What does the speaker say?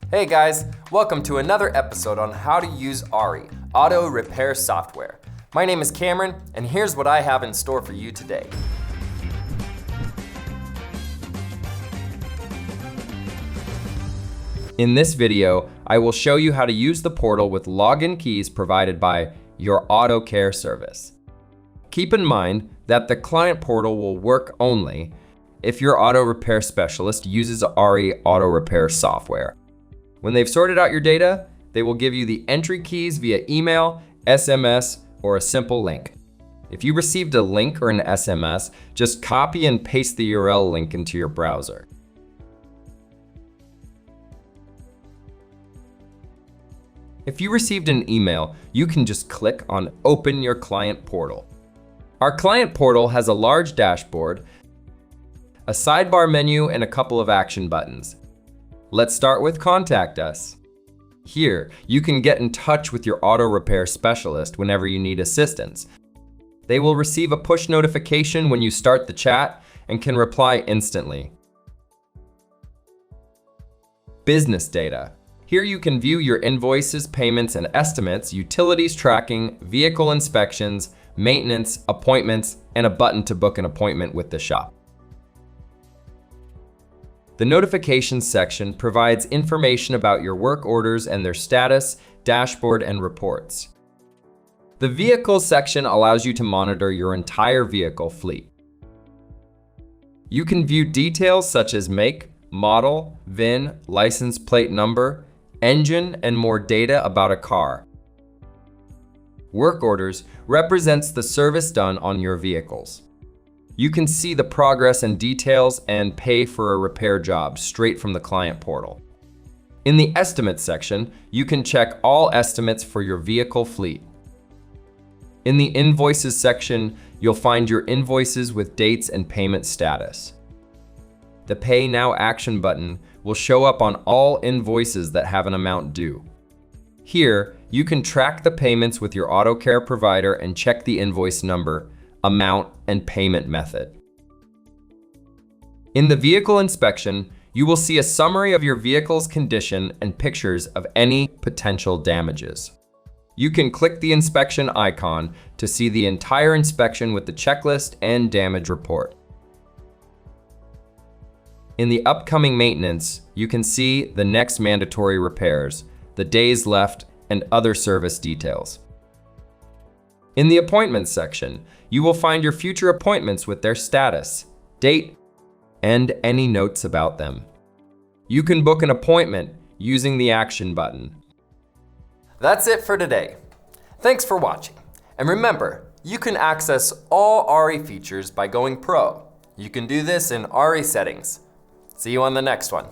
Hey guys, welcome to another episode on how to use ARI, auto repair software. My name is Cameron, and here's what I have in store for you today. In this video, I will show you how to use the portal with login keys provided by your auto care service. Keep in mind that the client portal will work only if your auto repair specialist uses ARI auto repair software. When they've sorted out your data, they will give you the entry keys via email, SMS, or a simple link. If you received a link or an SMS, just copy and paste the URL link into your browser. If you received an email, you can just click on Open Your Client Portal. Our client portal has a large dashboard, a sidebar menu, and a couple of action buttons. Let's start with Contact Us. Here, you can get in touch with your auto repair specialist whenever you need assistance. They will receive a push notification when you start the chat and can reply instantly. Business Data. Here you can view your invoices, payments, and estimates, utilities tracking, vehicle inspections, maintenance, appointments, and a button to book an appointment with the shop. The notifications section provides information about your work orders and their status, dashboard, and reports. The vehicles section allows you to monitor your entire vehicle fleet. You can view details such as make, model, VIN, license plate number, engine, and more data about a car. Work orders represents the service done on your vehicles. You can see the progress and details and pay for a repair job straight from the client portal. In the estimates section, you can check all estimates for your vehicle fleet. In the invoices section, you'll find your invoices with dates and payment status. The Pay Now action button will show up on all invoices that have an amount due. Here, you can track the payments with your auto care provider and check the invoice number, amount, and payment method. In the vehicle inspection, you will see a summary of your vehicle's condition and pictures of any potential damages. You can click the inspection icon to see the entire inspection with the checklist and damage report. In the upcoming maintenance, you can see the next mandatory repairs, the days left, and other service details. In the appointments section, you will find your future appointments with their status, date, and any notes about them. You can book an appointment using the action button. That's it for today. Thanks for watching. And remember, you can access all ARI features by going pro. You can do this in ARI settings. See you on the next one.